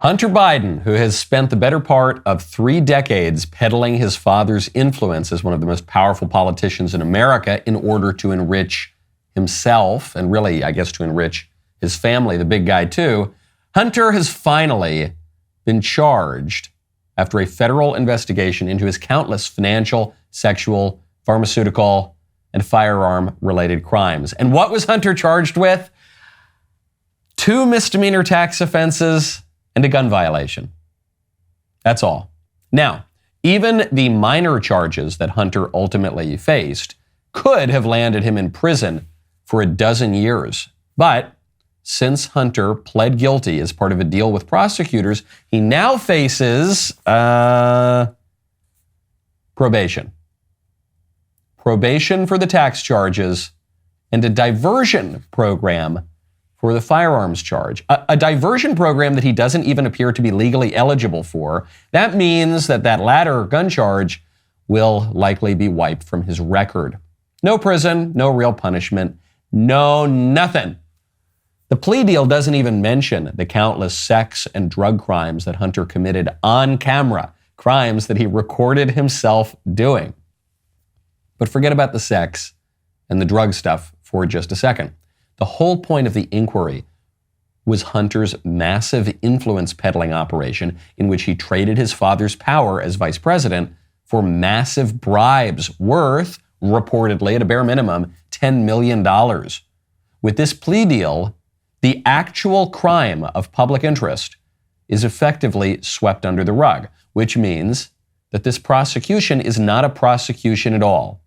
Hunter Biden, who has spent the better part of 3 decades peddling his father's influence as one of the most powerful politicians in America in order to enrich himself and really, I guess, to enrich his family, the big guy too, Hunter has finally been charged after a federal investigation into his countless financial, sexual, pharmaceutical, and firearm-related crimes. And what was Hunter charged with? 2 misdemeanor tax offenses and a gun violation. That's all. Now, even the minor charges that Hunter ultimately faced could have landed him in prison for 12 years. But since Hunter pled guilty as part of a deal with prosecutors, he now faces probation. Probation for the tax charges and a diversion program for the firearms charge. A diversion program that he doesn't even appear to be legally eligible for. That means that latter gun charge will likely be wiped from his record. No prison, no real punishment, no nothing. The plea deal doesn't even mention the countless sex and drug crimes that Hunter committed on camera, crimes that he recorded himself doing. But forget about the sex and the drug stuff for just a second. The whole point of the inquiry was Hunter's massive influence peddling operation in which he traded his father's power as vice president for massive bribes worth, reportedly at a bare minimum, $10 million. With this plea deal, the actual crime of public interest is effectively swept under the rug, which means that this prosecution is not a prosecution at all.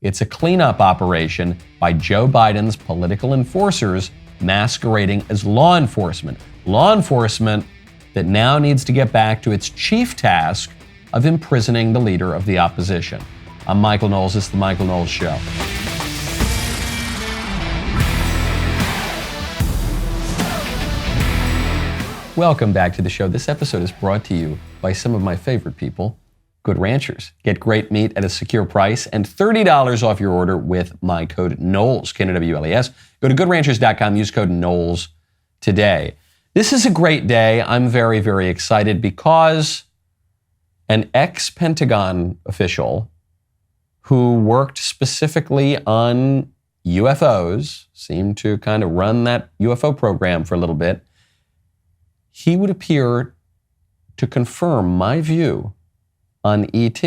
It's a cleanup operation by Joe Biden's political enforcers masquerading as law enforcement. Law enforcement that now needs to get back to its chief task of imprisoning the leader of the opposition. I'm Michael Knowles. This is The Michael Knowles Show. Welcome back to the show. This episode is brought to you by some of my favorite people, Good Ranchers. Get great meat at a secure price and $30 off your order with my code Knowles, Knowles. Go to goodranchers.com, use code Knowles today. This is a great day. I'm very, very excited because an ex-Pentagon official who worked specifically on UFOs, seemed to kind of run that UFO program for a little bit, he would appear to confirm my view on ET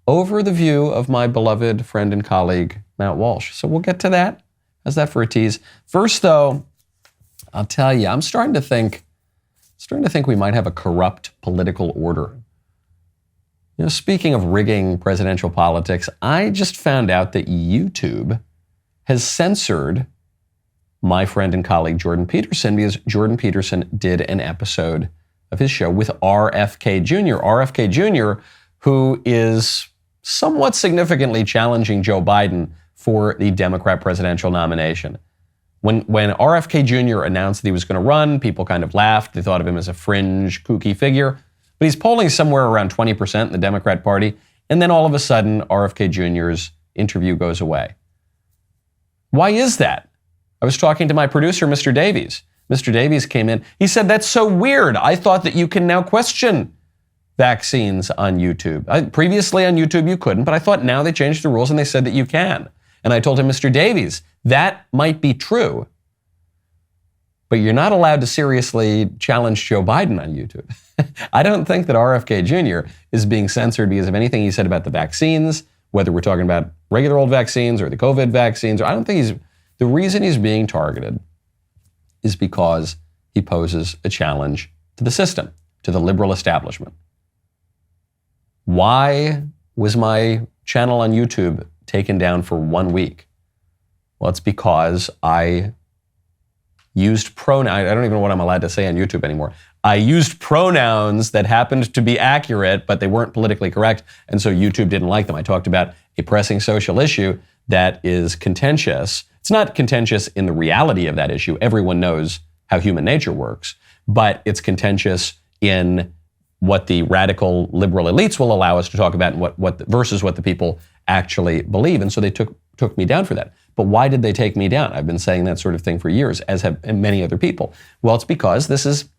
over the view of my beloved friend and colleague, Matt Walsh. So we'll get to that. How's that for a tease? First, though, I'll tell you, I'm starting to think we might have a corrupt political order. You know, speaking of rigging presidential politics, I just found out that YouTube has censored my friend and colleague Jordan Peterson because Jordan Peterson did an episode of his show with RFK Jr. RFK Jr., who is somewhat significantly challenging Joe Biden for the Democrat presidential nomination. When RFK Jr. announced that he was going to run, people kind of laughed. They thought of him as a fringe, kooky figure. But he's polling somewhere around 20% in the Democrat Party. And then all of a sudden, RFK Jr.'s interview goes away. Why is that? I was talking to my producer, Mr. Davies. Mr. Davies came in. He said, that's so weird. I thought that you can now question vaccines on YouTube. Previously on YouTube, you couldn't, but I thought now they changed the rules and they said that you can. And I told him, Mr. Davies, that might be true, but you're not allowed to seriously challenge Joe Biden on YouTube. I don't think that RFK Jr. is being censored because of anything he said about the vaccines, whether we're talking about regular old vaccines or the COVID vaccines. I don't think the reason he's being targeted is because he poses a challenge to the system, to the liberal establishment. Why was my channel on YouTube taken down for 1 week? Well, it's because I used pronouns. I don't even know what I'm allowed to say on YouTube anymore. I used pronouns that happened to be accurate, but they weren't politically correct, and so YouTube didn't like them. I talked about a pressing social issue that is contentious. It's not contentious in the reality of that issue. Everyone knows how human nature works, but it's contentious in what the radical liberal elites will allow us to talk about and versus what the people actually believe. And so they took me down for that. But why did they take me down? I've been saying that sort of thing for years, as have many other people. Well, it's because this is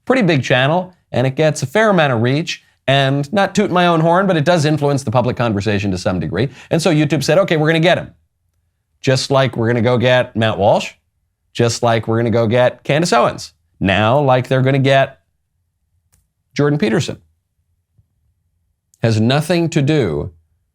Pretty big channel, and it gets a fair amount of reach. And not toot my own horn, but it does influence the public conversation to some degree. And so YouTube said, okay, we're going to get him. Just like we're going to go get Matt Walsh. Just like we're going to go get Candace Owens. Now, like they're going to get Jordan Peterson. Has nothing to do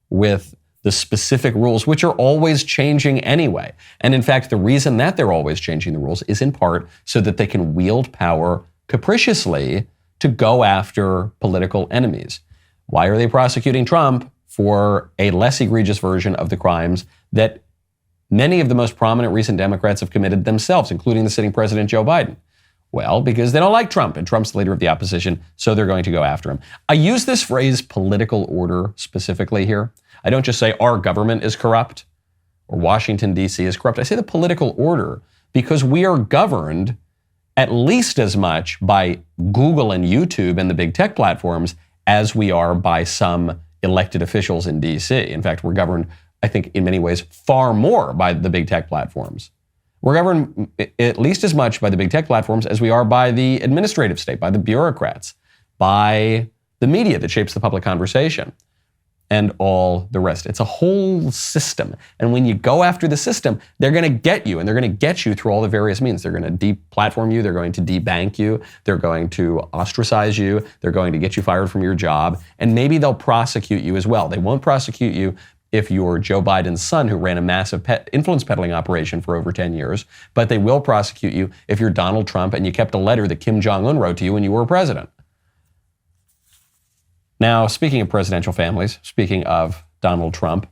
with the specific rules, which are always changing anyway. And in fact, the reason that they're always changing the rules is in part so that they can wield power capriciously to go after political enemies. Why are they prosecuting Trump for a less egregious version of the crimes that many of the most prominent recent Democrats have committed themselves, including the sitting president, Joe Biden? Well, because they don't like Trump, and Trump's the leader of the opposition, so they're going to go after him. I use this phrase political order specifically here. I don't just say our government is corrupt or Washington, D.C. is corrupt. I say the political order because we are governed at least as much by Google and YouTube and the big tech platforms as we are by some elected officials in D.C. In fact, we're governed, I think, in many ways, far more by the big tech platforms. We're governed at least as much by the big tech platforms as we are by the administrative state, by the bureaucrats, by the media that shapes the public conversation, and all the rest. It's a whole system. And when you go after the system, they're going to get you, and they're going to get you through all the various means. They're going to deplatform you. They're going to debank you. They're going to ostracize you. They're going to get you fired from your job. And maybe they'll prosecute you as well. They won't prosecute you if you're Joe Biden's son who ran a massive influence peddling operation for over 10 years, but they will prosecute you if you're Donald Trump and you kept a letter that Kim Jong-un wrote to you when you were president. Now, speaking of presidential families, speaking of Donald Trump,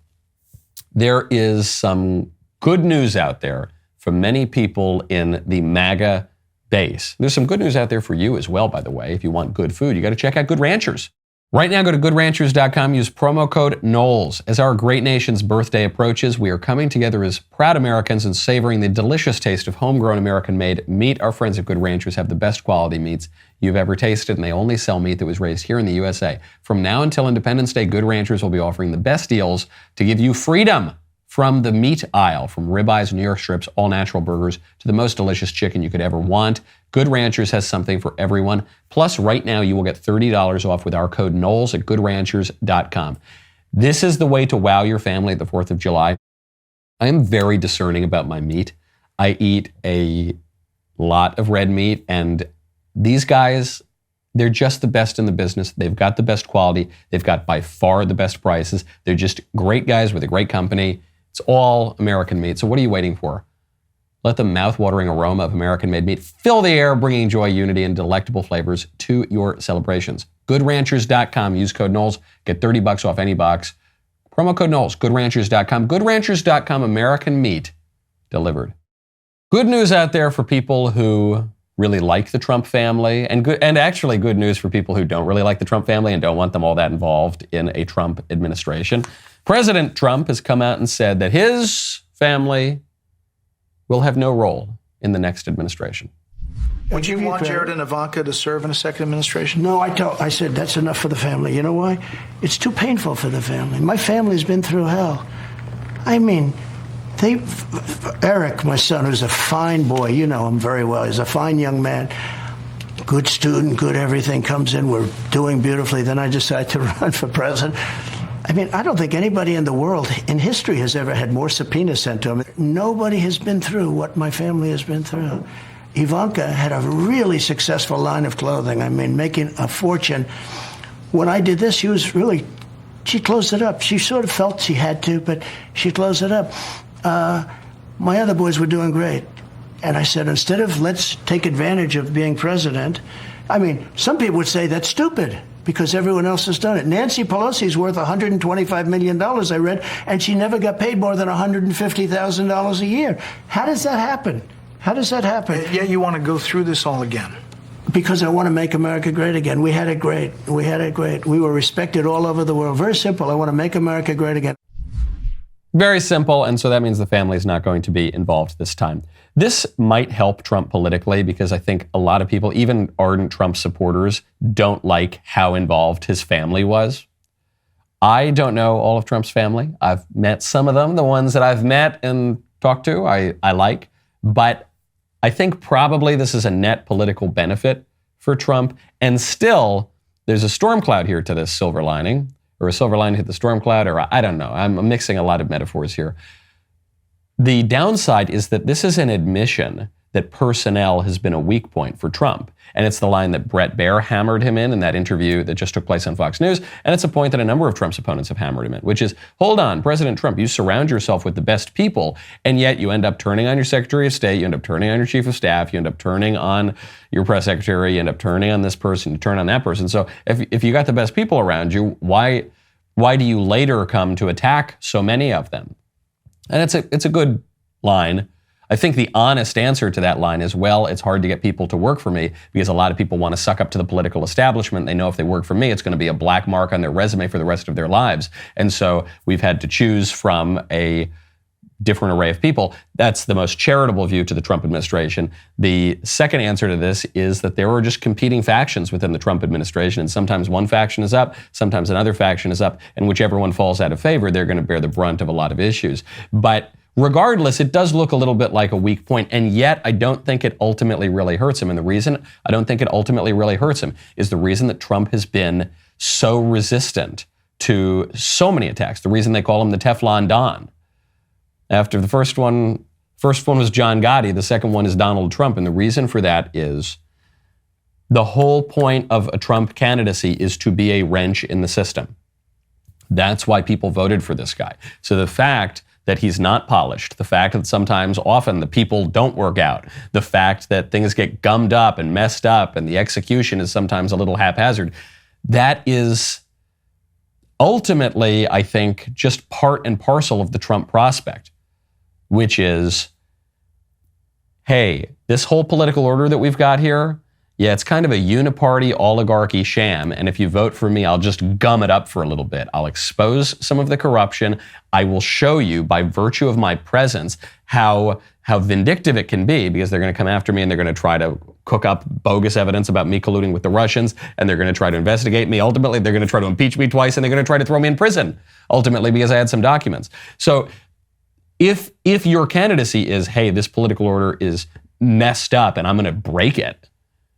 there is some good news out there for many people in the MAGA base. There's some good news out there for you as well, by the way. If you want good food, you got to check out Good Ranchers. Right now, go to goodranchers.com, use promo code Knowles. As our great nation's birthday approaches, we are coming together as proud Americans and savoring the delicious taste of homegrown American-made meat. Our friends at Good Ranchers have the best quality meats you've ever tasted, and they only sell meat that was raised here in the USA. From now until Independence Day, Good Ranchers will be offering the best deals to give you freedom from the meat aisle, from ribeyes, New York strips, all-natural burgers, to the most delicious chicken you could ever want. Good Ranchers has something for everyone. Plus, right now, you will get $30 off with our code Knowles at goodranchers.com. This is the way to wow your family at the 4th of July. I am very discerning about my meat. I eat a lot of red meat, and these guys, they're just the best in the business. They've got the best quality. They've got by far the best prices. They're just great guys with a great company. It's all American meat. So what are you waiting for? Let the mouth-watering aroma of American-made meat fill the air, bringing joy, unity, and delectable flavors to your celebrations. GoodRanchers.com. Use code Knowles. Get $30 off any box. Promo code Knowles. GoodRanchers.com. GoodRanchers.com. American meat delivered. Good news out there for people who really like the Trump family, and actually good news for people who don't really like the Trump family and don't want them all that involved in a Trump administration. President Trump has come out and said that his family will have no role in the next administration. Would you want Jared and Ivanka to serve in a second administration? No, I said that's enough for the family. You know why? It's too painful for the family. My family's been through hell. I mean, Eric, my son, who's a fine boy, you know him very well. He's a fine young man, good student, good everything, comes in, we're doing beautifully. Then I decide to run for president. I mean, I don't think anybody in the world in history has ever had more subpoenas sent to him. Nobody has been through what my family has been through. Ivanka had a really successful line of clothing. I mean, making a fortune. When I did this, she closed it up. She sort of felt she had to, but she closed it up. My other boys were doing great. And I said, instead of let's take advantage of being president, I mean, some people would say that's stupid because everyone else has done it. Nancy Pelosi's worth $125 million, I read, and she never got paid more than $150,000 a year. How does that happen? How does that happen? Yet you want to go through this all again. Because I want to make America great again. We had it great. We had it great. We were respected all over the world. Very simple. I want to make America great again. Very simple, and so that means the family is not going to be involved this time. This might help Trump politically because I think a lot of people, even ardent Trump supporters, don't like how involved his family was. I don't know all of Trump's family. I've met some of them. The ones that I've met and talked to, I like. But I think probably this is a net political benefit for Trump. And still, there's a storm cloud here to this silver lining, or a silver lining to the storm cloud, or I don't know. I'm mixing a lot of metaphors here. The downside is that this is an admission that personnel has been a weak point for Trump. And it's the line that Bret Baier hammered him in that interview that just took place on Fox News. And it's a point that a number of Trump's opponents have hammered him in, which is, hold on, President Trump, you surround yourself with the best people, and yet you end up turning on your Secretary of State, you end up turning on your Chief of Staff, you end up turning on your press secretary, you end up turning on this person, you turn on that person. So if you got the best people around you, why do you later come to attack so many of them? And it's a good line. I think the honest answer to that line is, well, it's hard to get people to work for me because a lot of people want to suck up to the political establishment. They know if they work for me, it's going to be a black mark on their resume for the rest of their lives. And so we've had to choose from a different array of people. That's the most charitable view to the Trump administration. The second answer to this is that there are just competing factions within the Trump administration, and sometimes one faction is up, sometimes another faction is up, and whichever one falls out of favor, they're going to bear the brunt of a lot of issues. But regardless, it does look a little bit like a weak point, and yet I don't think it ultimately really hurts him. And the reason I don't think it ultimately really hurts him is the reason that Trump has been so resistant to so many attacks. The reason they call him the Teflon Don. After the first one was John Gotti, the second one is Donald Trump. And the reason for that is the whole point of a Trump candidacy is to be a wrench in the system. That's why people voted for this guy. So the fact that he's not polished, the fact that sometimes, often, the people don't work out, the fact that things get gummed up and messed up and the execution is sometimes a little haphazard, that is ultimately, I think, just part and parcel of the Trump prospect, which is, hey, this whole political order that we've got here, yeah, it's kind of a uniparty oligarchy sham, and if you vote for me, I'll just gum it up for a little bit. I'll expose some of the corruption. I will show you, by virtue of my presence, how vindictive it can be, because they're going to come after me and they're going to try to cook up bogus evidence about me colluding with the Russians, and they're going to try to investigate me. Ultimately, they're going to try to impeach me twice, and they're going to try to throw me in prison, ultimately, because I had some documents. So if your candidacy is, hey, this political order is messed up and I'm going to break it,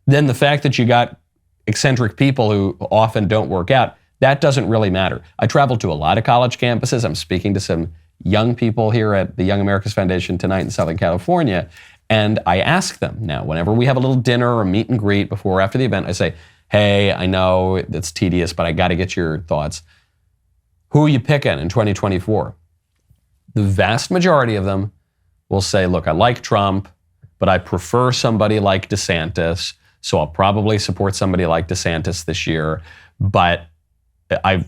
then the fact that you got eccentric people who often don't work out, that doesn't really matter. I traveled to a lot of college campuses. I'm speaking to some young people here at the Young America's Foundation tonight in Southern California, and I ask them now, whenever we have a little dinner or meet and greet before or after the event, I say, hey, I know it's tedious, but I got to get your thoughts. Who are you picking in 2024? The vast majority of them will say, look, I like Trump, but I prefer somebody like DeSantis, so I'll probably support somebody like DeSantis this year. But I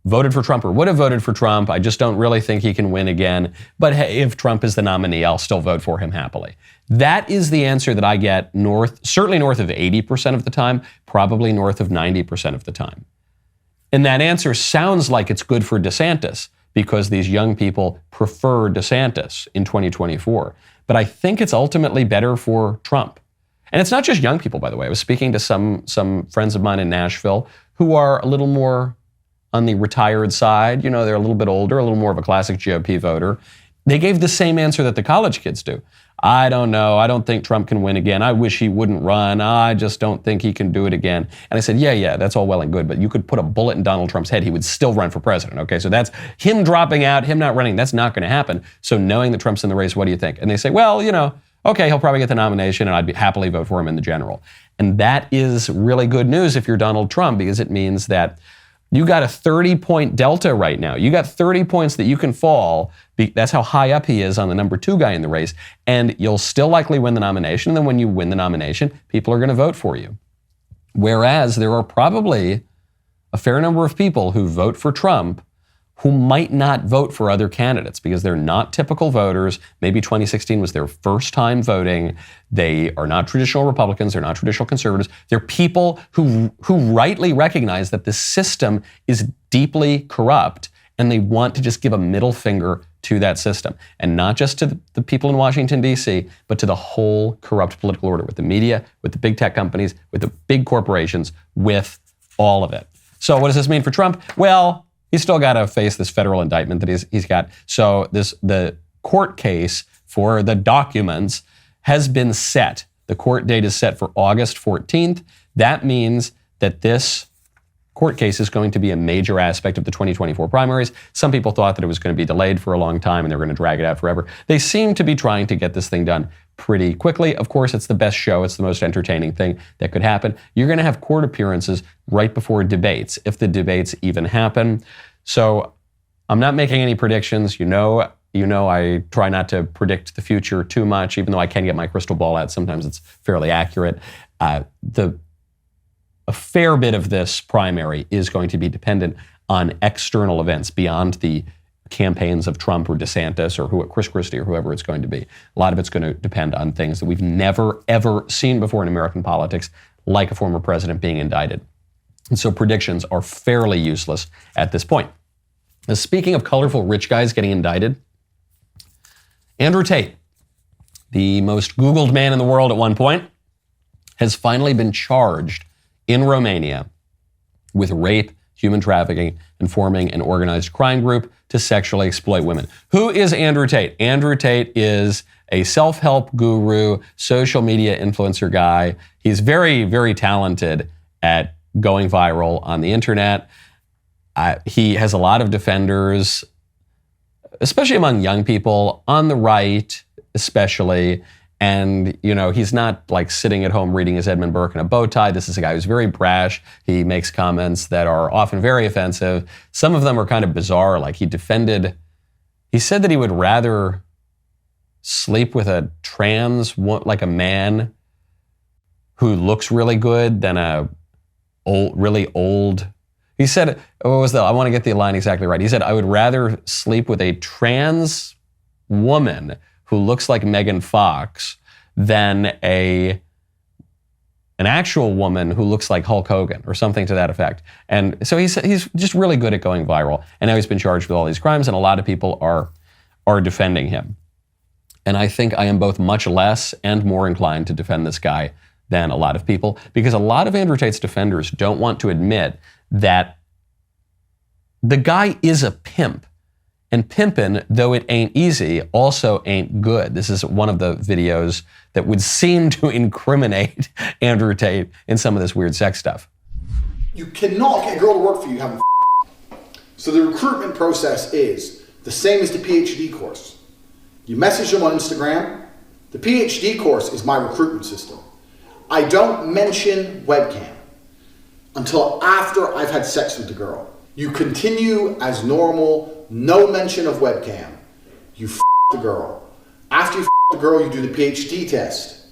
voted for Trump or would have voted for Trump. I just don't really think he can win again. But hey, if Trump is the nominee, I'll still vote for him happily. That is the answer that I get certainly north of 80% of the time, probably north of 90% of the time. And that answer sounds like it's good for DeSantis because these young people prefer DeSantis in 2024. But I think it's ultimately better for Trump. And it's not just young people, by the way. I was speaking to some friends of mine in Nashville who are a little more on the retired side. You know, they're a little bit older, a little more of a classic GOP voter. They gave the same answer that the college kids do. I don't know. I don't think Trump can win again. I wish he wouldn't run. I just don't think he can do it again. And I said, yeah, that's all well and good, but you could put a bullet in Donald Trump's head. He would still run for president. Okay, so that's him dropping out, him not running. That's not going to happen. So knowing that Trump's in the race, what do you think? And they say, well, you know, okay, he'll probably get the nomination and I'd happily vote for him in the general. And that is really good news if you're Donald Trump, because it means that you got a 30-point delta right now. You got 30 points that you can fall. That's how high up he is on the number 2 guy in the race. And you'll still likely win the nomination. And then when you win the nomination, people are going to vote for you. Whereas there are probably a fair number of people who vote for Trump who might not vote for other candidates because they're not typical voters. Maybe 2016 was their first time voting. They are not traditional Republicans. They're not traditional conservatives. They're people who rightly recognize that the system is deeply corrupt and they want to just give a middle finger to that system. And not just to the people in Washington, D.C., but to the whole corrupt political order with the media, with the big tech companies, with the big corporations, with all of it. So what does this mean for Trump? Well, he's still got to face this federal indictment that he's got. So the court case for the documents has been set. The court date is set for August 14th. That means that this court case is going to be a major aspect of the 2024 primaries. Some people thought that it was going to be delayed for a long time and they were going to drag it out forever. They seem to be trying to get this thing done pretty quickly. Of course, it's the best show. It's the most entertaining thing that could happen. You're going to have court appearances right before debates, if the debates even happen. So I'm not making any predictions. You know, I try not to predict the future too much, even though I can get my crystal ball out. Sometimes it's fairly accurate. A fair bit of this primary is going to be dependent on external events beyond the campaigns of Trump or DeSantis or Chris Christie or whoever it's going to be. A lot of it's going to depend on things that we've never, ever seen before in American politics, like a former president being indicted. And so predictions are fairly useless at this point. Now, speaking of colorful rich guys getting indicted, Andrew Tate, the most Googled man in the world at one point, has finally been charged in Romania with rape, human trafficking, and forming an organized crime group to sexually exploit women. Who is Andrew Tate? Andrew Tate is a self-help guru, social media influencer guy. He's very, very talented at going viral on the internet. He has a lot of defenders, especially among young people, on the right especially. And, he's not like sitting at home reading his Edmund Burke in a bow tie. This is a guy who's very brash. He makes comments that are often very offensive. Some of them are kind of bizarre. Like he said that he would rather sleep with a like a man who looks really good than really old. He said, I want to get the line exactly right. He said, I would rather sleep with a trans woman who looks like Megan Fox than an actual woman who looks like Hulk Hogan or something to that effect. And so he's just really good at going viral. And now he's been charged with all these crimes, and a lot of people are defending him. And I think I am both much less and more inclined to defend this guy than a lot of people, because a lot of Andrew Tate's defenders don't want to admit that the guy is a pimp. And pimpin', though it ain't easy, also ain't good. This is one of the videos that would seem to incriminate Andrew Tate in some of this weird sex stuff. You cannot get a girl to work for you having So the recruitment process is the same as the PhD course. You message them on Instagram. The PhD course is my recruitment system. I don't mention webcam until after I've had sex with the girl. You continue as normal, no mention of webcam. You f*** the girl. After you f*** the girl, you do the PhD test.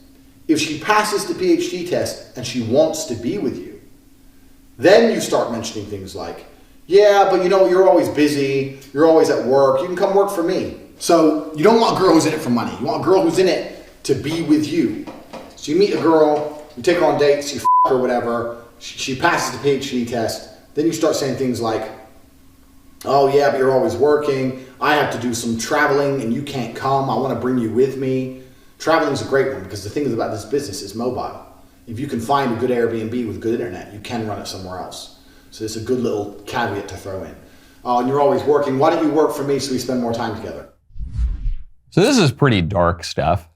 If she passes the PhD test and she wants to be with you, then you start mentioning things like, yeah, but you're always busy, you're always at work, you can come work for me. So you don't want a girl who's in it for money. You want a girl who's in it to be with you. So you meet a girl, you take her on dates, you f*** her, whatever, she passes the PhD test. Then you start saying things like, oh yeah, but you're always working. I have to do some traveling and you can't come. I want to bring you with me. Traveling is a great one because the thing about this business is mobile. If you can find a good Airbnb with good internet, you can run it somewhere else. So it's a good little caveat to throw in. Oh, and you're always working. Why don't you work for me so we spend more time together? So this is pretty dark stuff.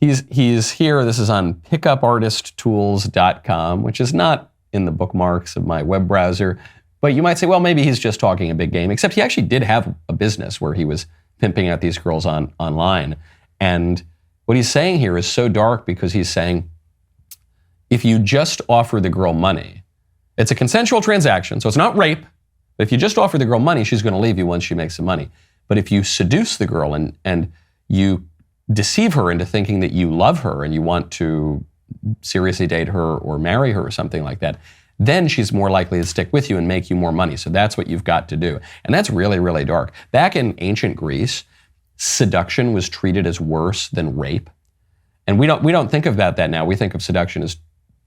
He's here. This is on pickupartisttools.com, which is not in the bookmarks of my web browser. But you might say, well, maybe he's just talking a big game, except he actually did have a business where he was pimping out these girls online. And what he's saying here is so dark because he's saying, if you just offer the girl money, it's a consensual transaction, so it's not rape, but if you just offer the girl money, she's going to leave you once she makes some money. But if you seduce the girl and you deceive her into thinking that you love her and you want to seriously date her or marry her or something like that, then she's more likely to stick with you and make you more money. So that's what you've got to do. And that's really, really dark. Back in ancient Greece, seduction was treated as worse than rape. And we don't think of that now. We think of seduction as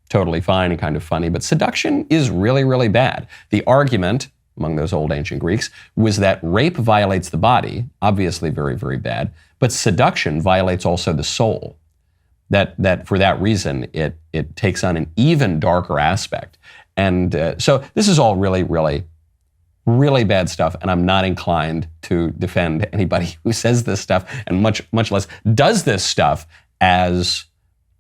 totally fine and kind of funny, but seduction is really, really bad. The argument among those old ancient Greeks was that rape violates the body, obviously very, very bad, but seduction violates also the soul. That for that reason, it takes on an even darker aspect. And so this is all really, really, really bad stuff, and I'm not inclined to defend anybody who says this stuff, and much, much less does this stuff as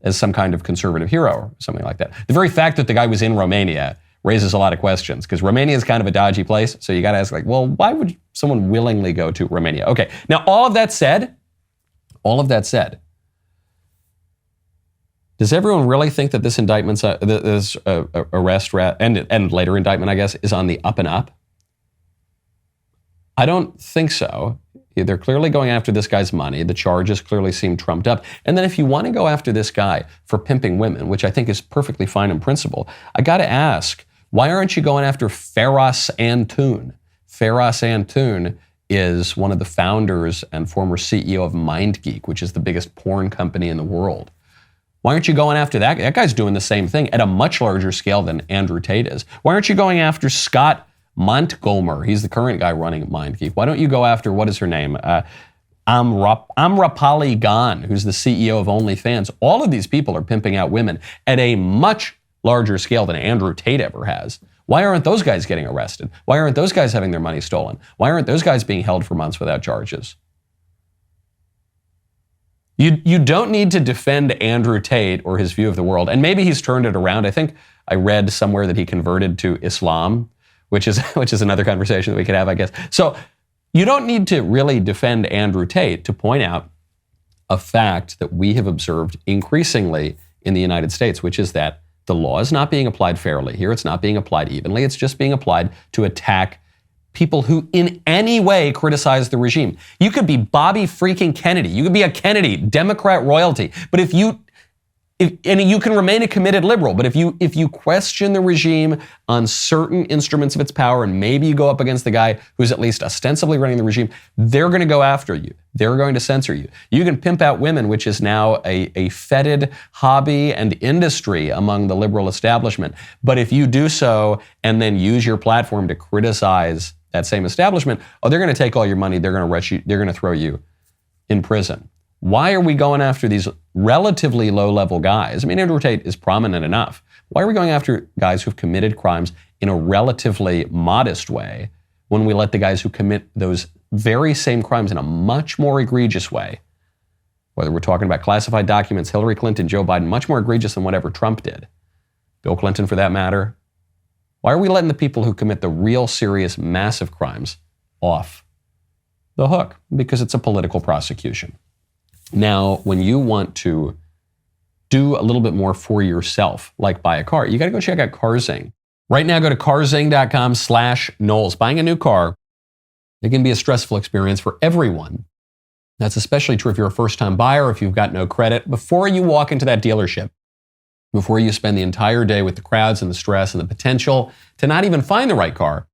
as some kind of conservative hero or something like that. The very fact that the guy was in Romania raises a lot of questions, because Romania is kind of a dodgy place, so you got to ask, like, well, why would someone willingly go to Romania? Okay, now all of that said, does everyone really think that this indictment's, this arrest and later indictment, I guess, is on the up and up? I don't think so. They're clearly going after this guy's money. The charges clearly seem trumped up. And then if you want to go after this guy for pimping women, which I think is perfectly fine in principle, I got to ask, why aren't you going after Feras Antoun? Feras Antoun is one of the founders and former CEO of MindGeek, which is the biggest porn company in the world. Why aren't you going after that? That guy's doing the same thing at a much larger scale than Andrew Tate is. Why aren't you going after Scott Montgomer? He's the current guy running MindGeek. Why don't you go after, what is her name? Amrapali Khan, who's the CEO of OnlyFans. All of these people are pimping out women at a much larger scale than Andrew Tate ever has. Why aren't those guys getting arrested? Why aren't those guys having their money stolen? Why aren't those guys being held for months without charges? You don't need to defend Andrew Tate or his view of the world. And maybe he's turned it around. I think I read somewhere that he converted to Islam, which is another conversation that we could have, I guess. So you don't need to really defend Andrew Tate to point out a fact that we have observed increasingly in the United States, which is that the law is not being applied fairly here. It's not being applied evenly. It's just being applied to attack people who in any way criticize the regime. You could be Bobby freaking Kennedy. You could be a Kennedy, Democrat royalty. But and you can remain a committed liberal, but if you question the regime on certain instruments of its power, and maybe you go up against the guy who's at least ostensibly running the regime, they're going to go after you. They're going to censor you. You can pimp out women, which is now a fetid hobby and industry among the liberal establishment. But if you do so and then use your platform to criticize that same establishment, they're going to take all your money. They're going to arrest you. They're going to throw you in prison. Why are we going after these relatively low-level guys? I mean, Andrew Tate is prominent enough. Why are we going after guys who've committed crimes in a relatively modest way when we let the guys who commit those very same crimes in a much more egregious way, whether we're talking about classified documents, Hillary Clinton, Joe Biden, much more egregious than whatever Trump did, Bill Clinton for that matter? Why are we letting the people who commit the real serious, massive crimes off the hook? Because it's a political prosecution. Now, when you want to do a little bit more for yourself, like buy a car, you got to go check out CarZing. Right now, go to carzing.com/Knowles. Buying a new car, it can be a stressful experience for everyone. That's especially true if you're a first-time buyer, if you've got no credit. Before you walk into that dealership, before you spend the entire day with the crowds and the stress and the potential to not even find the right car,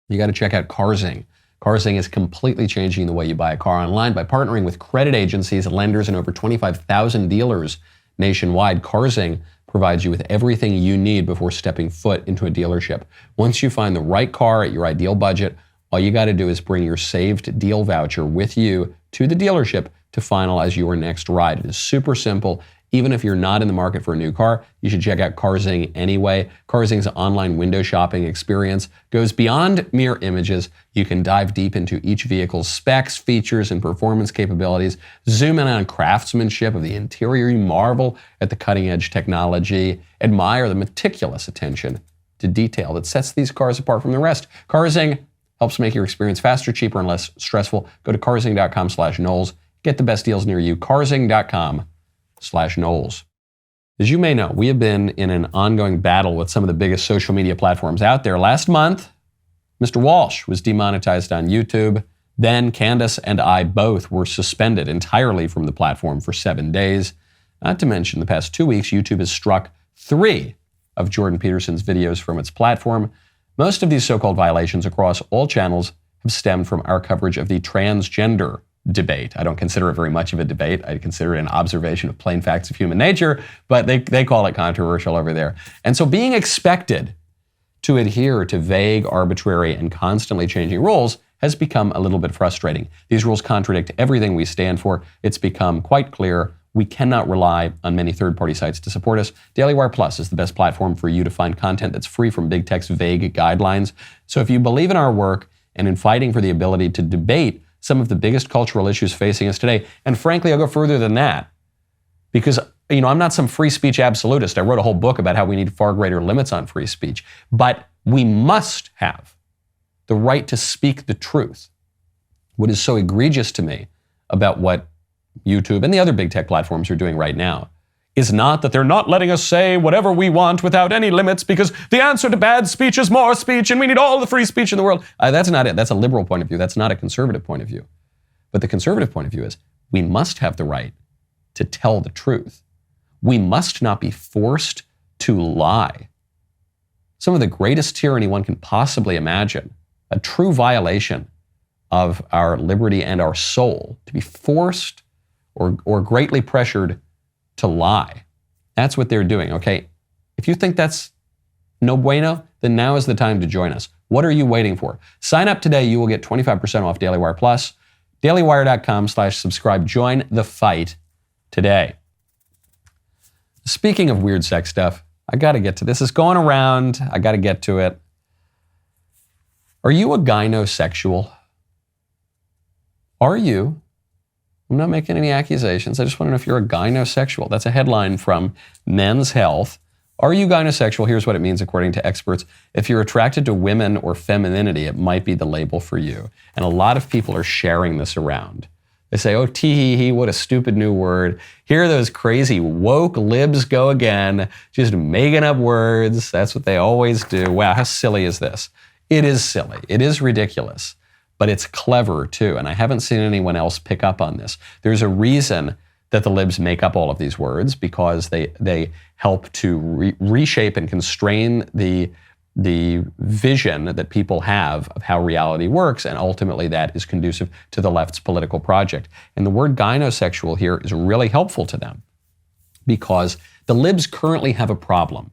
you got to check out CarZing. CarZing is completely changing the way you buy a car online by partnering with credit agencies, lenders, and over 25,000 dealers nationwide. CarZing provides you with everything you need before stepping foot into a dealership. Once you find the right car at your ideal budget, all you got to do is bring your saved deal voucher with you to the dealership to finalize your next ride. It is super simple. Even if you're not in the market for a new car, you should check out CarZing anyway. CarZing's online window shopping experience goes beyond mere images. You can dive deep into each vehicle's specs, features, and performance capabilities. Zoom in on craftsmanship of the interior. You marvel at the cutting-edge technology. Admire the meticulous attention to detail that sets these cars apart from the rest. CarZing helps make your experience faster, cheaper, and less stressful. Go to carzing.com/Knowles. Get the best deals near you. carzing.com/Knowles. As you may know, we have been in an ongoing battle with some of the biggest social media platforms out there. Last month, Mr. Walsh was demonetized on YouTube. Then Candace and I both were suspended entirely from the platform for 7 days. Not to mention, the past 2 weeks, YouTube has struck 3 of Jordan Peterson's videos from its platform. Most of these so-called violations across all channels have stemmed from our coverage of the transgender debate. I don't consider it very much of a debate. I consider it an observation of plain facts of human nature, but they call it controversial over there. And so being expected to adhere to vague, arbitrary, and constantly changing rules has become a little bit frustrating. These rules contradict everything we stand for. It's become quite clear we cannot rely on many third-party sites to support us. DailyWire Plus is the best platform for you to find content that's free from big tech's vague guidelines. So if you believe in our work and in fighting for the ability to debate some of the biggest cultural issues facing us today, and frankly, I'll go further than that, because I'm not some free speech absolutist. I wrote a whole book about how we need far greater limits on free speech. But we must have the right to speak the truth. What is so egregious to me about what YouTube and the other big tech platforms are doing right now is not that they're not letting us say whatever we want without any limits because the answer to bad speech is more speech and we need all the free speech in the world. That's not it. That's a liberal point of view. That's not a conservative point of view. But the conservative point of view is we must have the right to tell the truth. We must not be forced to lie. Some of the greatest tyranny one can possibly imagine, a true violation of our liberty and our soul, to be forced or greatly pressured to lie. That's what they're doing, okay? If you think that's no bueno, then now is the time to join us. What are you waiting for? Sign up today. You will get 25% off DailyWire Plus. DailyWire.com/subscribe. Join the fight today. Speaking of weird sex stuff, I got to get to this. It's going around. I got to get to it. Are you a gynosexual? Are you? I'm not making any accusations. I just want to know if you're a gynosexual. That's a headline from Men's Health. Are you gynosexual? Here's what it means according to experts. If you're attracted to women or femininity, it might be the label for you. And a lot of people are sharing this around. They say, oh, tee-hee-hee, what a stupid new word. Here those crazy woke libs go again, just making up words. That's what they always do. Wow, how silly is this? It is silly. It is ridiculous. But it's clever too, and I haven't seen anyone else pick up on this. There's a reason that the libs make up all of these words, because they help to reshape and constrain the vision that people have of how reality works, and ultimately that is conducive to the left's political project. And the word gynosexual here is really helpful to them, because the libs currently have a problem.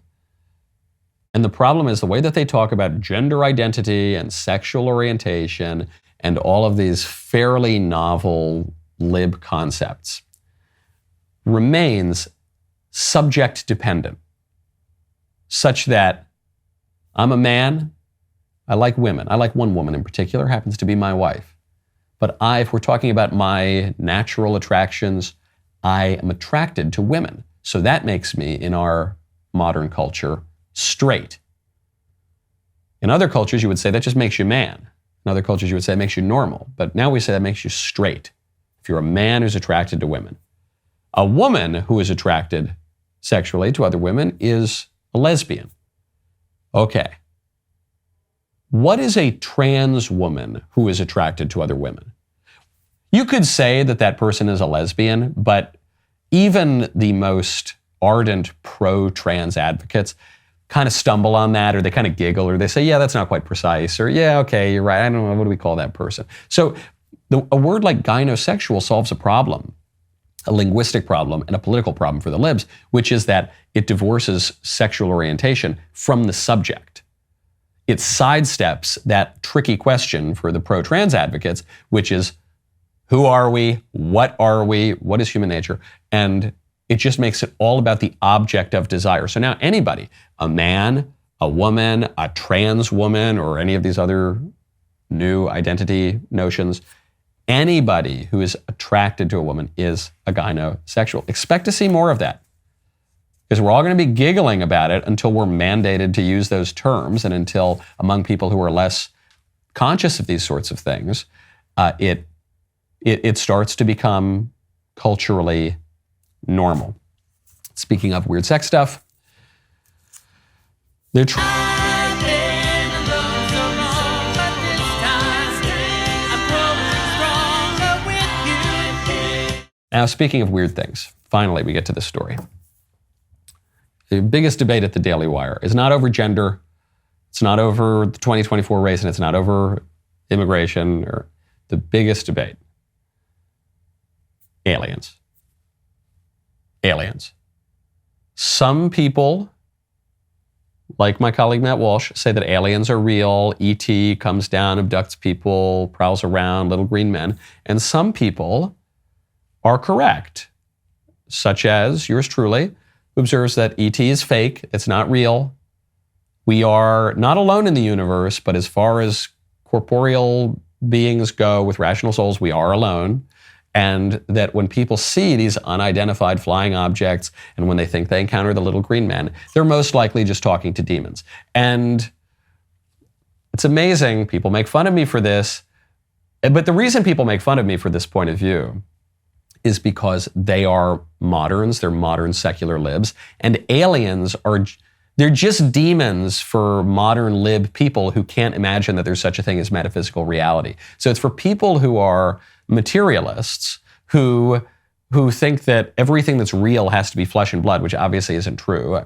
And the problem is the way that they talk about gender identity and sexual orientation and all of these fairly novel lib concepts remains subject dependent, such that I'm a man, I like women. I like one woman in particular, happens to be my wife. But if we're talking about my natural attractions, I am attracted to women. So that makes me, in our modern culture, straight. In other cultures, you would say that just makes you man. In other cultures, you would say it makes you normal. But now we say that makes you straight. If you're a man who's attracted to women. A woman who is attracted sexually to other women is a lesbian. Okay. What is a trans woman who is attracted to other women? You could say that that person is a lesbian, but even the most ardent pro-trans advocates kind of stumble on that, or they kind of giggle, or they say, yeah, that's not quite precise, or yeah, okay, you're right, I don't know, what do we call that person? So a word like gynosexual solves a problem, a linguistic problem and a political problem for the libs, which is that it divorces sexual orientation from the subject. It sidesteps that tricky question for the pro-trans advocates, which is, who are we? What are we? What is human nature? And it just makes it all about the object of desire. So now anybody, a man, a woman, a trans woman, or any of these other new identity notions, anybody who is attracted to a woman is a gynosexual. Expect to see more of that, because we're all going to be giggling about it until we're mandated to use those terms, and until among people who are less conscious of these sorts of things, it starts to become culturally normal. Speaking of weird sex stuff, they're Now, speaking of weird things, finally we get to this story. The biggest debate at the Daily Wire is not over gender, it's not over the 2024 race, and it's not over immigration, or the biggest debate. Aliens. Aliens. Some people, like my colleague Matt Walsh, say that aliens are real, ET comes down, abducts people, prowls around, little green men. And some people are correct, such as yours truly, who observes that ET is fake, it's not real. We are not alone in the universe, but as far as corporeal beings go with rational souls, we are alone. And that when people see these unidentified flying objects and when they think they encounter the little green men, they're most likely just talking to demons. And it's amazing. People make fun of me for this. But the reason people make fun of me for this point of view is because they are moderns, they're modern secular libs, and aliens they're just demons for modern lib people who can't imagine that there's such a thing as metaphysical reality. So it's for people who are materialists, who think that everything that's real has to be flesh and blood, which obviously isn't true.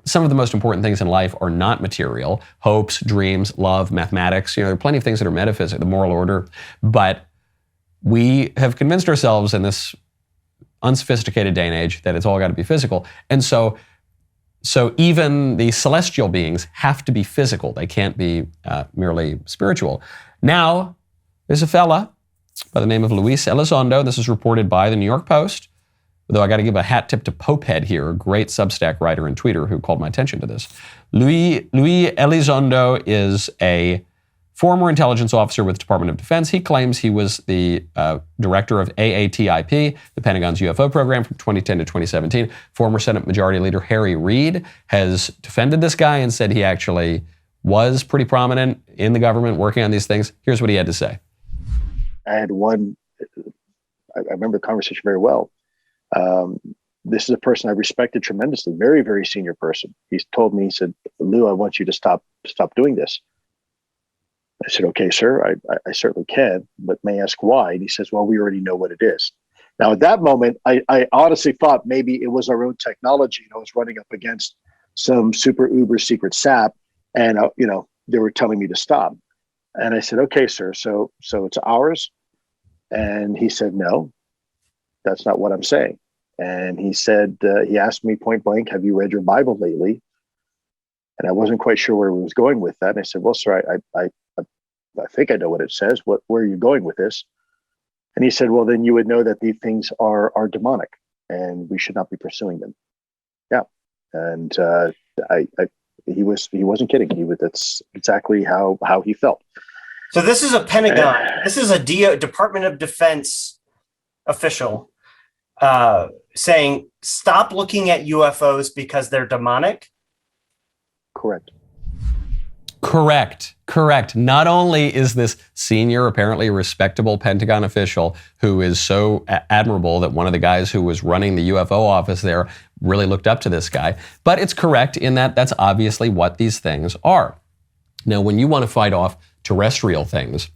Some of the most important things in life are not material: hopes, dreams, love, mathematics. There are plenty of things that are metaphysical, the moral order, but we have convinced ourselves in this unsophisticated day and age that it's all got to be physical. And so even the celestial beings have to be physical. They can't be merely spiritual. Now, there's a fella by the name of Luis Elizondo. This is reported by the New York Post, though I got to give a hat tip to Popehead here, a great Substack writer and tweeter who called my attention to this. Luis Elizondo is a former intelligence officer with the Department of Defense. He claims he was the director of AATIP, the Pentagon's UFO program from 2010 to 2017. Former Senate Majority Leader Harry Reid has defended this guy and said he actually was pretty prominent in the government working on these things. Here's what he had to say. I remember the conversation very well. This is a person I respected tremendously, very, very senior person. He's told me, he said, "Lou, I want you to stop doing this." I said, "Okay, sir, I certainly can, but may I ask why?" And he says, "Well, we already know what it is." Now, at that moment, I honestly thought maybe it was our own technology. I was running up against some super uber secret sap, and they were telling me to stop. And I said, "Okay, sir, so it's ours?" And he said, "No, that's not what I'm saying." And he said, he asked me point blank, "Have you read your Bible lately?" And I wasn't quite sure where he was going with that. And I said, "Well, sir, I think I know what it says. Where are you going with this?" And he said, "Well, then you would know that these things are demonic and we should not be pursuing them." Yeah. And he wasn't kidding. That's exactly how he felt. So this is a Pentagon. This is a Department of Defense official saying, "Stop looking at UFOs because they're demonic." Correct. Correct. Not only is this senior, apparently respectable Pentagon official who is so admirable that one of the guys who was running the UFO office there really looked up to this guy, but it's correct in that that's obviously what these things are. Now, when you want to fight off terrestrial things,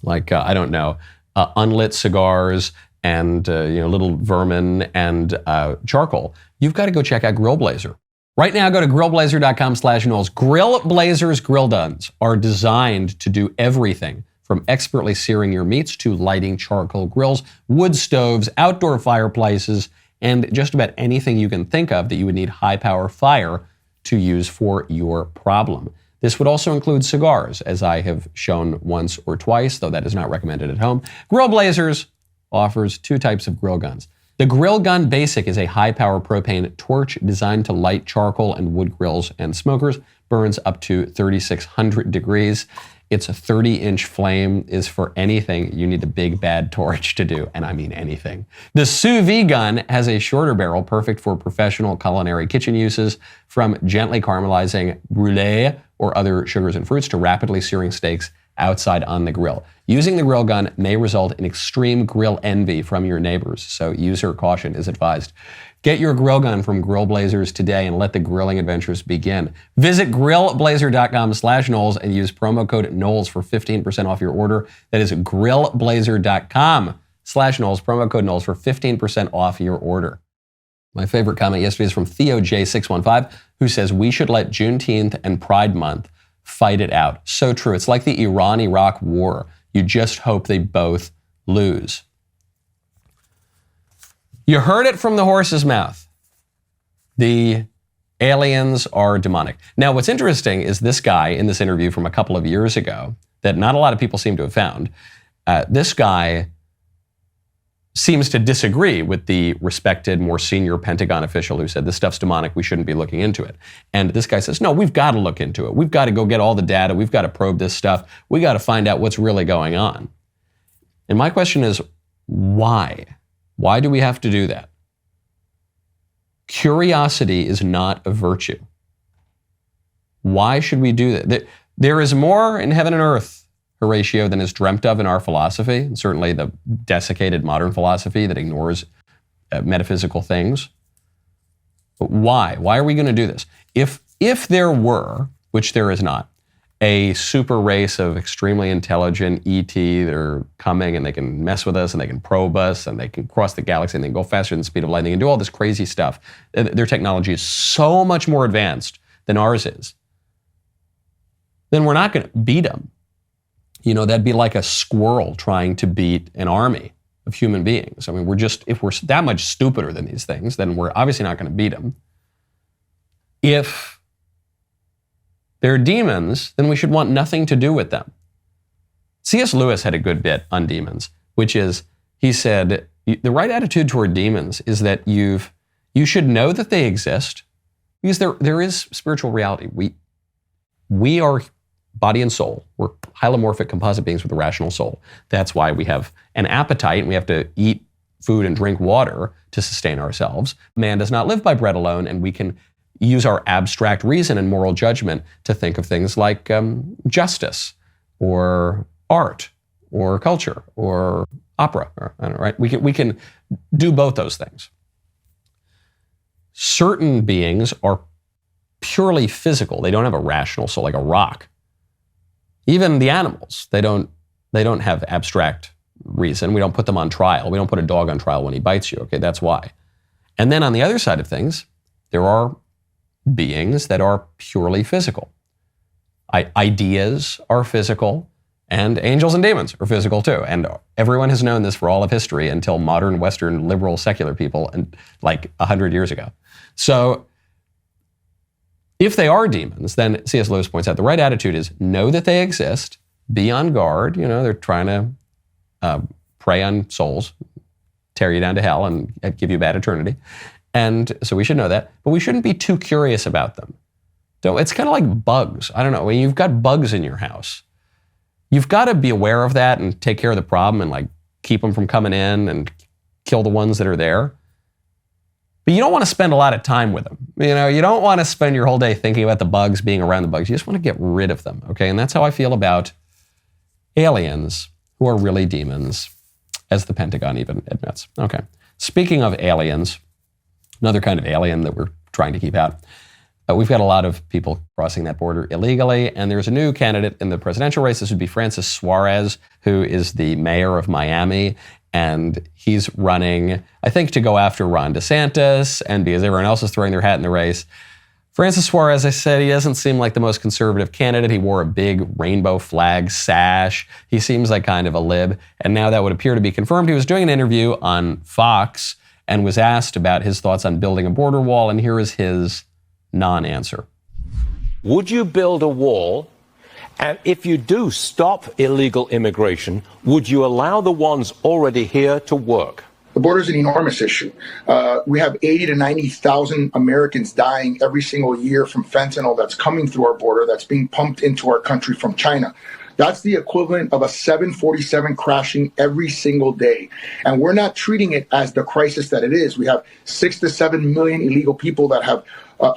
like, unlit cigars and, little vermin and charcoal, you've got to go check out Grill Blazer. Right now, go to grillblazer.com/Knowles. Grill Blazer's grill guns are designed to do everything from expertly searing your meats to lighting charcoal grills, wood stoves, outdoor fireplaces, and just about anything you can think of that you would need high-power fire to use for your problem. This would also include cigars, as I have shown once or twice, though that is not recommended at home. Grill Blazers offers two types of grill guns. The Grill Gun Basic is a high-power propane torch designed to light charcoal and wood grills and smokers, burns up to 3,600 degrees. Its 30-inch flame is for anything you need a big bad torch to do, and I mean anything. The Sous Vide gun has a shorter barrel, perfect for professional culinary kitchen uses, from gently caramelizing brulee or other sugars and fruits to rapidly searing steaks outside on the grill. Using the grill gun may result in extreme grill envy from your neighbors, so user caution is advised. Get your grill gun from Grill Blazers today and let the grilling adventures begin. Visit grillblazer.com/Knowles and use promo code Knowles for 15% off your order. That is grillblazer.com/Knowles, promo code Knowles for 15% off your order. My favorite comment yesterday is from Theo J615, who says, "We should let Juneteenth and Pride Month fight it out." So true. It's like the Iran-Iraq war. You just hope they both lose. You heard it from the horse's mouth. The aliens are demonic. Now, what's interesting is this guy in this interview from a couple of years ago that not a lot of people seem to have found. This guy seems to disagree with the respected, more senior Pentagon official who said this stuff's demonic, we shouldn't be looking into it. And this guy says, no, we've got to look into it. We've got to go get all the data. We've got to probe this stuff. We got to find out what's really going on. And my question is, Why? Why do we have to do that? Curiosity is not a virtue. Why should we do that? There is more in heaven and earth, Horatio, than is dreamt of in our philosophy, and certainly the desiccated modern philosophy that ignores metaphysical things. But why? Why are we going to do this? If there were, which there is not, a super race of extremely intelligent ET that are coming and they can mess with us and they can probe us and they can cross the galaxy and they can go faster than the speed of light and they can do all this crazy stuff. Their technology is so much more advanced than ours is. Then we're not going to beat them. You know, that'd be like a squirrel trying to beat an army of human beings. I mean, if we're that much stupider than these things, then we're obviously not going to beat them. If they're demons, then we should want nothing to do with them. C.S. Lewis had a good bit on demons, which is, he said, the right attitude toward demons is that you should know that they exist, because there is spiritual reality. We are body and soul. We're hylomorphic composite beings with a rational soul. That's why we have an appetite and we have to eat food and drink water to sustain ourselves. Man does not live by bread alone, and we can use our abstract reason and moral judgment to think of things like justice or art or culture or opera. Right? We can do both those things. Certain beings are purely physical. They don't have a rational soul, like a rock. Even the animals, they don't have abstract reason. We don't put them on trial. We don't put a dog on trial when he bites you. Okay, that's why. And then on the other side of things, there are beings that are purely physical. Ideas are physical, and angels and demons are physical too. And everyone has known this for all of history until modern Western liberal secular people, and like 100 years ago. So if they are demons, then C.S. Lewis points out the right attitude is know that they exist, be on guard. You know, they're trying to prey on souls, tear you down to hell and give you a bad eternity. And so we should know that, but we shouldn't be too curious about them. It's kind of like bugs. I don't know, when you've got bugs in your house, you've got to be aware of that and take care of the problem and like keep them from coming in and kill the ones that are there. But you don't want to spend a lot of time with them. You know, you don't want to spend your whole day thinking about the bugs, being around the bugs. You just want to get rid of them, okay? And that's how I feel about aliens who are really demons, as the Pentagon even admits. Okay. Speaking of aliens, another kind of alien that we're trying to keep out, we've got a lot of people crossing that border illegally, and there's a new candidate in the presidential race. This would be Francis Suarez, who is the mayor of Miami. And he's running, I think, to go after Ron DeSantis, and because everyone else is throwing their hat in the race. Francis Suarez, I said, he doesn't seem like the most conservative candidate. He wore a big rainbow flag sash. He seems like kind of a lib. And now that would appear to be confirmed. He was doing an interview on Fox and was asked about his thoughts on building a border wall, and here is his non-answer. Would you build a wall? And if you do stop illegal immigration, would you allow the ones already here to work? The border is an enormous issue. We have 80 to 90,000 Americans dying every single year from fentanyl that's coming through our border, that's being pumped into our country from China. That's the equivalent of a 747 crashing every single day. And we're not treating it as the crisis that it is. We have 6 to 7 million illegal people that have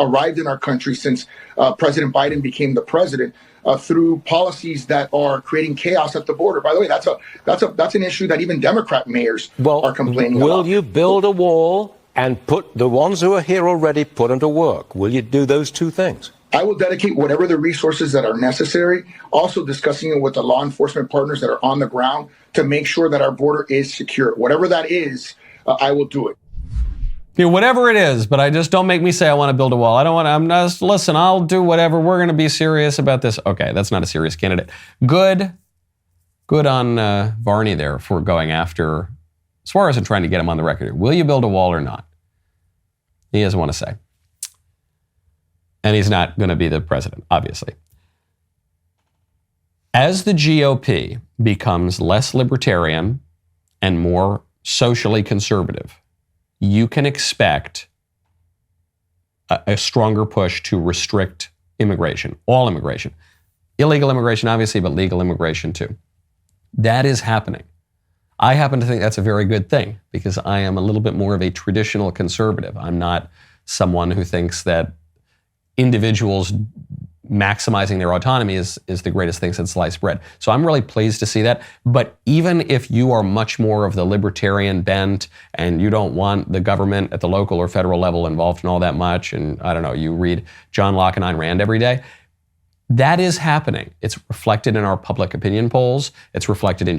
arrived in our country since President Biden became the president through policies that are creating chaos at the border. By the way, that's an issue that even Democrat mayors are complaining about. Will you build a wall and put the ones who are here already, put them to work? Will you do those two things? I will dedicate whatever the resources that are necessary, also discussing it with the law enforcement partners that are on the ground to make sure that our border is secure. Whatever that is, I will do it. Yeah, whatever it is, but I just don't make me say I want to build a wall. Listen, I'll do whatever. We're going to be serious about this. Okay, that's not a serious candidate. Good on Varney there for going after Suarez and trying to get him on the record. Will you build a wall or not? He doesn't want to say. And he's not going to be the president, obviously. As the GOP becomes less libertarian and more socially conservative, you can expect a stronger push to restrict immigration, all immigration. Illegal immigration, obviously, but legal immigration too. That is happening. I happen to think that's a very good thing because I am a little bit more of a traditional conservative. I'm not someone who thinks that individuals maximizing their autonomy is the greatest thing since sliced bread. So I'm really pleased to see that. But even if you are much more of the libertarian bent and you don't want the government at the local or federal level involved in all that much, and I don't know, you read John Locke and Ayn Rand every day, that is happening. It's reflected in our public opinion polls. It's reflected in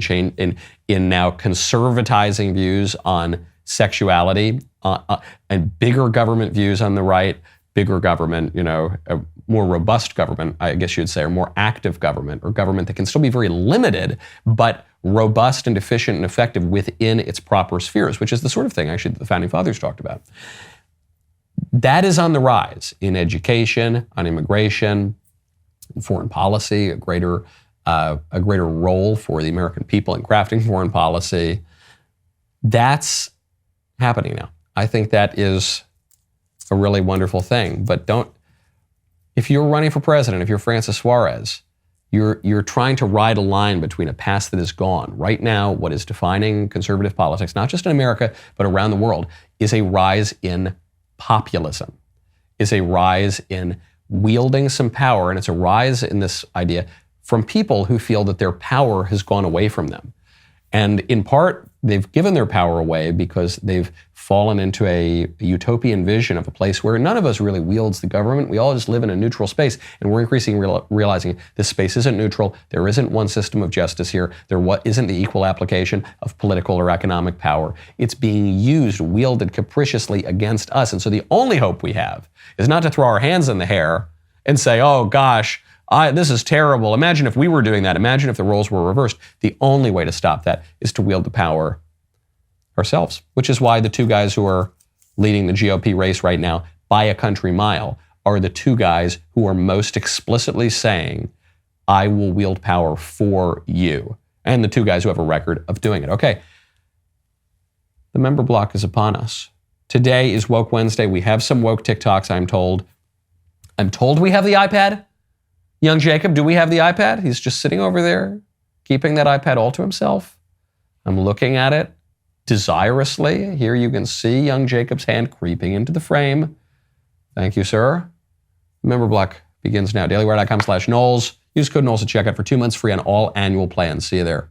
now conservatizing views on sexuality and bigger government views on the right, bigger government, a more robust government, I guess you'd say, or more active government, or government that can still be very limited, but robust and efficient and effective within its proper spheres, which is the sort of thing actually that the Founding Fathers talked about. That is on the rise in education, on immigration, in foreign policy, a greater role for the American people in crafting foreign policy. That's happening now. I think that is a really wonderful thing. But if you're running for president, if you're Francis Suarez, you're trying to ride a line between a past that is gone. Right now, what is defining conservative politics, not just in America, but around the world, is a rise in populism, is a rise in wielding some power, and it's a rise in this idea from people who feel that their power has gone away from them. And in part, they've given their power away because they've fallen into a utopian vision of a place where none of us really wields the government. We all just live in a neutral space, and we're increasingly realizing this space isn't neutral. There isn't one system of justice here. There isn't the equal application of political or economic power. It's being used, wielded capriciously against us. And so the only hope we have is not to throw our hands in the hair and say, oh gosh, this is terrible. Imagine if we were doing that. Imagine if the roles were reversed. The only way to stop that is to wield the power ourselves, which is why the two guys who are leading the GOP race right now by a country mile are the two guys who are most explicitly saying, I will wield power for you. And the two guys who have a record of doing it. Okay, the member block is upon us. Today is Woke Wednesday. We have some woke TikToks, I'm told. I'm told we have the iPad. Young Jacob, do we have the iPad? He's just sitting over there, keeping that iPad all to himself. I'm looking at it desirously. Here you can see young Jacob's hand creeping into the frame. Thank you, sir. Member block begins now. DailyWire.com/Knowles. Use code Knowles at checkout for 2 months free on all annual plans. See you there.